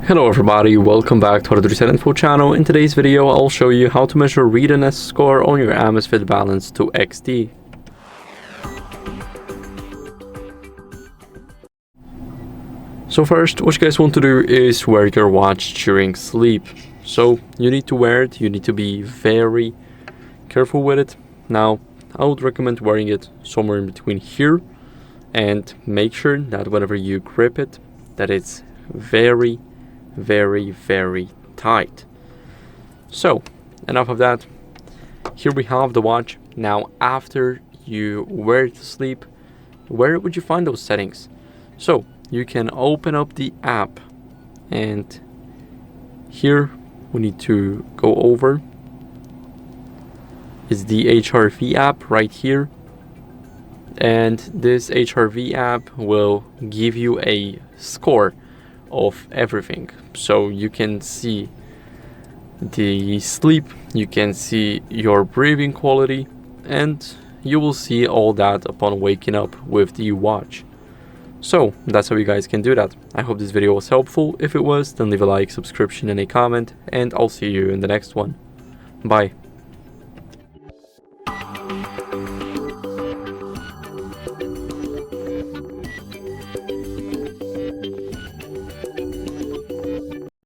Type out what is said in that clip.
Hello everybody, welcome back to HardReset.Info channel. In today's video, I'll show you how to measure readiness score on your AMAZFIT Balance to XD. So first, what you guys want to do is wear your watch during sleep. So you need to wear it, you need to be very careful with it. Now, I would recommend wearing it somewhere in between here, and make sure that whenever you grip it, that it's very tight. So enough of that. Here we have the watch. Now after you wear it to sleep, where would you find those settings? So you can open up the app, and here we need to go over is the HRV app right here. And this HRV app will give you a score of everything. So you can see the sleep, you can see your breathing quality, and you will see all that upon waking up with the watch. So that's how you guys can do that. I hope this video was helpful. If it was, then leave a like, subscription, and a comment, and I'll see you in the next one. Bye.